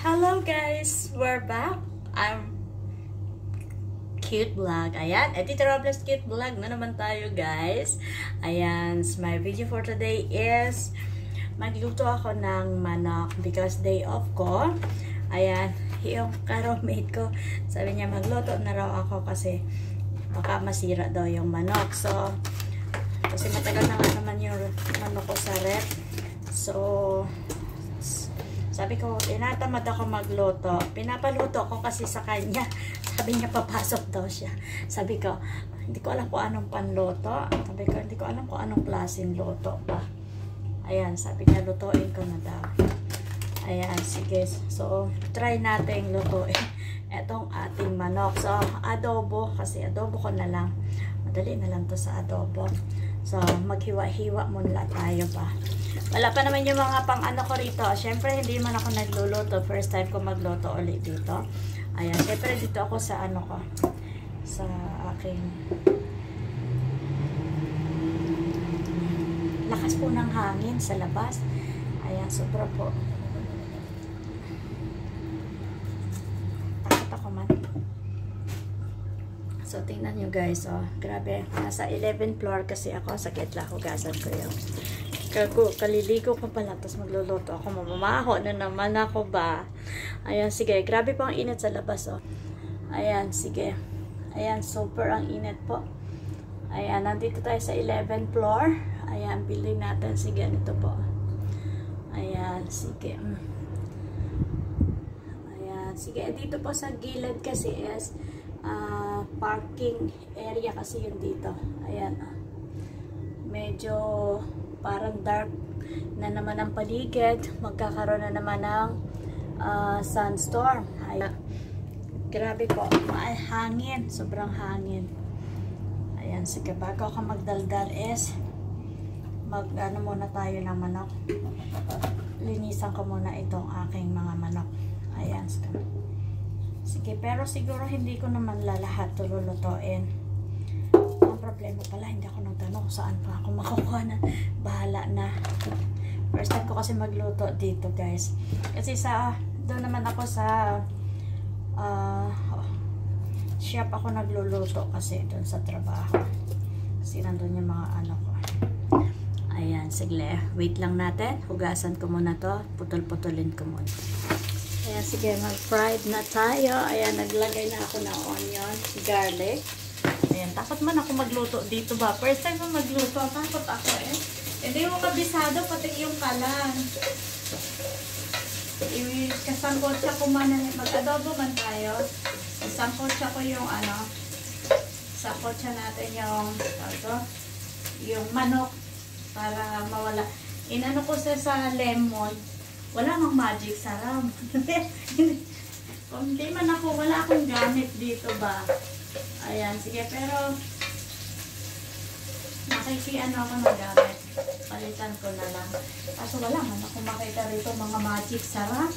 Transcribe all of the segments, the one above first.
Hello guys! We're back. I'm Cute Vlog. Ayan, Edith Robles Cute Vlog na naman tayo guys. Ayan, my video for today is magluto ako ng manok because day off ko. Ayan, yung ka-roommate ko sabi niya magluto na raw ako kasi baka masira daw yung manok. So, kasi matagal na nga naman yung manok ko sa rep. So, sabi ko, tinatamad ako magluto. Pinapaluto ko kasi sa kanya. Sabi niya, papasok daw siya. Sabi ko, hindi ko alam kung anong panluto. Sabi ko, hindi ko alam kung anong klaseng luto pa. Ayan, sabi niya, lutuin ko na daw. Ayan, sige. So, try natin lutuin etong ating manok. So, adobo. Kasi adobo ko na lang. Madali na lang to sa adobo. So, maghiwa-hiwa muna tayo pa. Wala pa naman yung mga pang-ano ko rito. Siyempre, hindi man ako nagluluto. First time ko magluto ulit dito. Ayan. Siyempre, dito ako sa ano ko. Sa aking lakas po ng hangin sa labas. Ayan. Sobra po. Takot ako man. So, tingnan nyo guys. Oh, grabe. Nasa 11th floor kasi ako. Sa gitla hugasan ko yung kaliligo ko pala, tapos magluluto ako, mamamaho na naman ako ba. Ayan, sige, grabe po ang init sa labas, oh. Ayan, sige. Ayan, super ang init po. Ayan, nandito tayo sa 11th floor. Ayan, building natin, sige, nito po. Ayan, sige. Ayan, sige, dito po sa gilid kasi is parking area kasi yun dito. Ayan, medyo parang dark na naman ang paligid. Magkakaroon na naman ng sunstorm. Ayan. Grabe po. Hangin. Sobrang hangin. Ayan. Sige, bago ako magdaldal is ano muna tayo ng manok. Linisan ko muna itong aking mga manok. Ayan. Sige, pero siguro hindi ko naman lalahat lulutuin. Problema pala, hindi ako nagtanong kung saan pa ako makukuha na. Bahala na. First time ko kasi magluto dito guys. Kasi doon naman ako sa shop ako nagluluto kasi doon sa trabaho. Kasi nandun yung mga ano ko. Ayan, sige. Wait lang natin. Hugasan ko muna to. Putol-putulin ko muna. Ayan, sige. Mag-fried na tayo. Ayan, naglagay na ako ng onion, garlic. Ayan, takot man ako magluto dito ba? First time ko magluto, takot ako eh. Hindi mo kabisado, pati yung kalan. Kasangkotsa ko man, mag-adobo man tayo. Kasangkotsa ko yung ano, sangkotsa natin yung manok para mawala. Inano ko sa lemon, wala mang magic sarap. Kung hindi man ako, wala akong gamit dito ba? Ayan, sige, pero makikiano ako ng gamit. Palitan ko na lang. Kaso wala man ako makita rito mga magic sarap.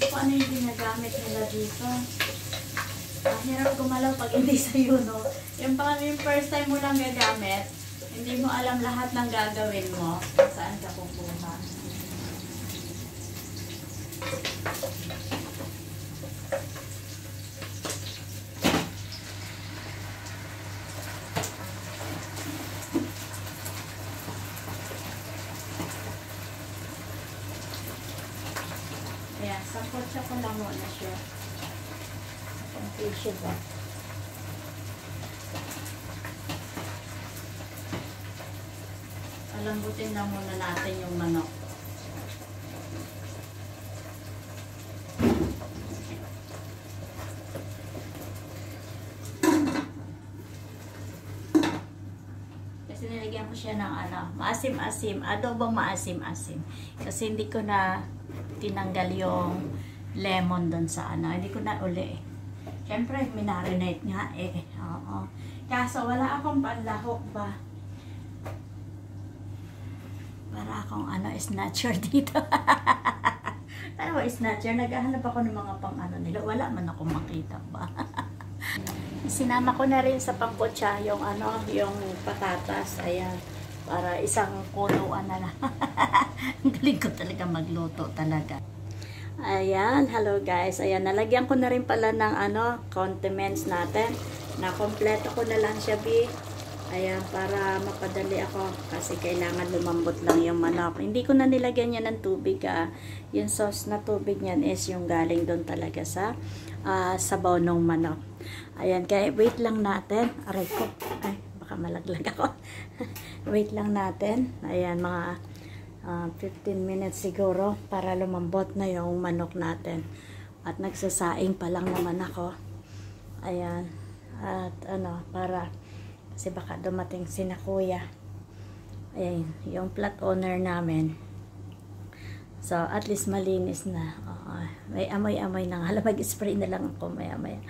Paano yung ginagamit nila dito? Hirap gumalaw pag hindi sa'yo, no? Yung first time mo lang gagamit, hindi mo alam lahat ng gagawin mo. Saan ka pupunta? Ayan, sakotsa ko lang muna siya. Confusion ba? Alambutin lang muna natin yung manok. Kasi nilagyan ko siya ng ano, maasim-asim, adobong maasim-asim. Kasi hindi ko na tinanggal yung lemon doon sa ano. Hindi ko na uli. Siyempre, minarinate nga eh. Oo. Kaso, wala akong panlahok ba? Para akong ano, snatcher dito. Ano ba, snatcher? Naghahanap ako ng mga pang ano nila. Wala man akong makita ba? Sinama ko na rin sa pangkotsa yung ano, yung patatas. Ayan. Para isang kuluan na lang. Galing ko talaga magluto talaga. Ayan, hello guys. Ayan, nalagyan ko na rin pala ng condiments natin. Na kompleto ko na lang siya, Ayan, para mapadali ako kasi kailangan lumambot lang yung manok. Hindi ko na nilagyan yan ng tubig. Yung sauce na tubig niyan is yung galing doon talaga sa sabaw ng manok. Ayan, kaya wait lang natin. Aray ko. Ay, baka malaglag ako. Wait lang natin. Ayan, mga 15 minutes siguro para lumambot na yung manok natin. At nagsasaing pa lang naman ako. Ayan. At para kasi baka dumating si na kuya. Ayan, yung plot owner namin. So, at least malinis na. May amoy-amoy na nga. Mag-spray na lang ako maya-maya.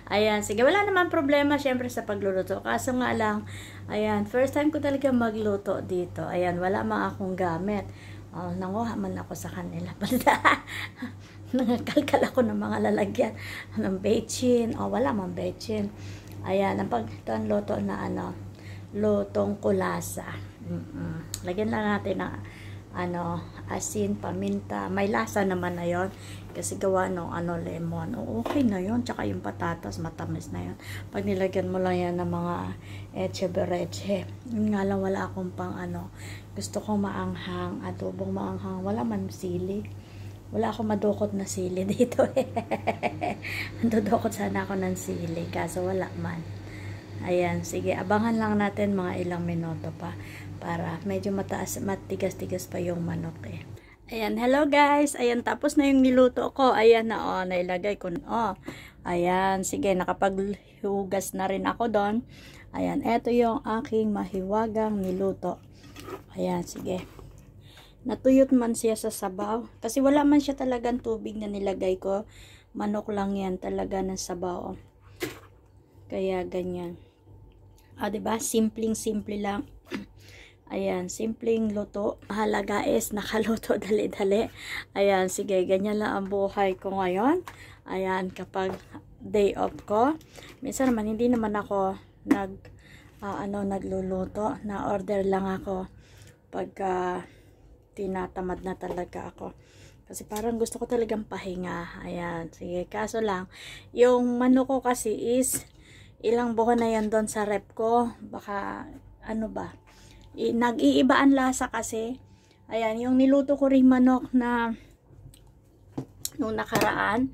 Ayan, sige. Wala naman problema syempre sa pagluluto. Kaso nga lang, ayan, first time ko talaga magluto dito. Ayan, wala mga akong gamit. Nanguha man ako sa kanila. Nangakalkal ako ng mga lalagyan. Ng bechin. Wala mang bechin. Ayan, ang pagluto na lutong kulasa. Lagyan lang natin ng asin, paminta. May lasa naman na yon kasi gawa ng lemon. Okay na yon. Tsaka yung patatas, matamis na yon. Pag nilagyan mo lang yan ng mga eche bereche. Yun nga lang, wala akong pang gusto ko maanghang, adobong maanghang. Wala man sili. Wala akong madukot na sili dito. Mandudukot sana ako ng sili. Kaso wala man. Ayan. Sige. Abangan lang natin mga ilang minuto pa. Para medyo matigas-tigas pa yung manok Ayan. Hello guys. Ayan. Tapos na yung niluto ko. Ayan na. Nailagay ko. Ayan. Sige. Nakapaghugas na rin ako doon. Ayan. Ito yung aking mahiwagang niluto. Ayan. Sige. Natuyot man siya sa sabaw. Kasi wala man siya talagang tubig na nilagay ko. Manok lang yan talaga ng sabaw. Kaya ganyan. Diba? Simpleng-simple lang. Ayan. Simpleng luto. Mahalaga is nakaluto dali-dali. Ayan. Sige. Ganyan lang ang buhay ko ngayon. Ayan. Kapag day off ko. Minsan naman hindi naman ako nagluluto. Na-order lang ako. Pagka tinatamad na talaga ako. Kasi parang gusto ko talagang pahinga. Ayan. Sige. Kaso lang, yung manok ko kasi is, ilang buwan na yan doon sa rep ko. Baka, nag-iiba ang lasa kasi. Ayan. Yung niluto ko rin manok na, nung nakaraan,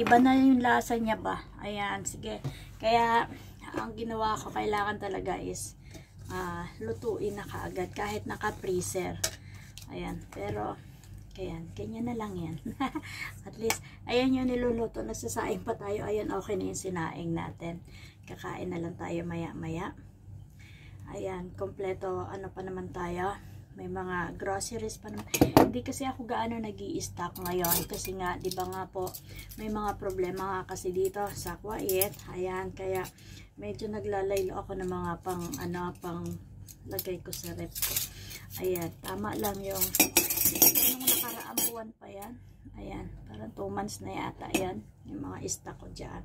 iba na yung lasa niya ba. Ayan. Sige. Kaya, ang ginawa ko, kailangan talaga is, lutuin na kaagad. Kahit naka-freezer. Ayan, pero ayan, ganyan na lang yan. At least, ayan yung niluluto. Nagsasaing pa tayo. Ayan, okay na yung sinaing natin. Kakain na lang tayo maya-maya. Ayan, kompleto, pa naman tayo. May mga groceries pa naman. Hindi kasi ako gaano nag-i-stock ngayon. Kasi nga, di ba nga po, may mga problema nga kasi dito sa Kuwait. Ayan, kaya medyo naglalaylo ako ng mga pang lagay ko sa rep ko. Ayan, tama lang yung nakaraang buwan pa yan. Ayan, parang 2 months na yata yan. Yung mga stock ko dyan.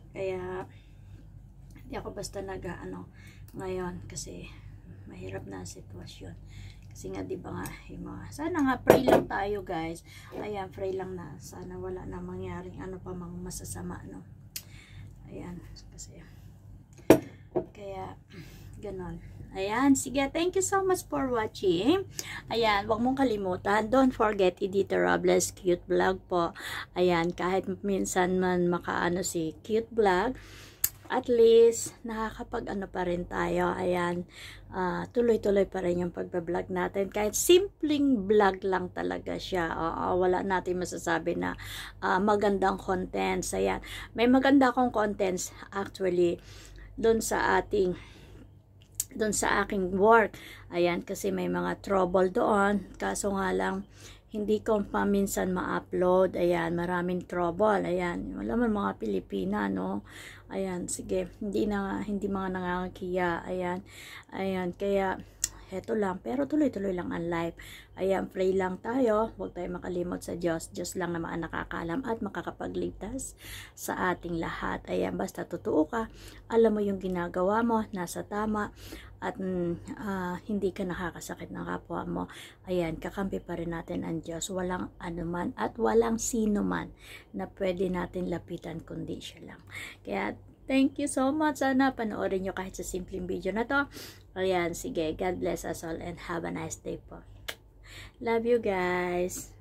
Kaya, hindi ako basta ngayon kasi mahirap na ang sitwasyon. Kasi nga, di ba nga, sana nga pray lang tayo guys. Ayan, pray lang na. Sana wala na mangyaring pa mang masasama, no? Ayan, kasi, kaya, ganon. Ayan, sige, thank you so much for watching. Ayan, huwag mong kalimutan, don't forget Edita Robles Cute Vlog po. Ayan, kahit minsan man makaano si Cute Vlog, at least nakakapag pa rin tayo. Ayan, tuloy-tuloy pa rin yung pagbablog natin. Kahit simpleng vlog lang talaga siya. Wala natin masasabi na magandang contents. Ayan, may maganda akong contents actually doon sa aking work. Ayan, kasi may mga trouble doon. Kaso nga lang, hindi ko pa minsan ma-upload. Ayan, maraming trouble. Ayan, wala man mga Pilipina, no? Ayan, sige. Hindi mga nangangakiya. Ayan, kaya heto lang. Pero tuloy-tuloy lang ang life. Ayan, pray lang tayo. Huwag tayo makalimot sa Diyos. Diyos lang naman ang nakakaalam at makakapagligtas sa ating lahat. Ayan, basta totoo ka. Alam mo yung ginagawa mo. Nasa tama. at hindi ka nakakasakit ng kapwa mo, ayan, kakampi pa rin natin ang Diyos. Walang anuman at walang sino man na pwede natin lapitan kundi siya lang. Kaya thank you so much. Sana panoorin nyo kahit sa simpleng video na to. Ayan, sige, God bless us all and have a nice day po. Love you guys.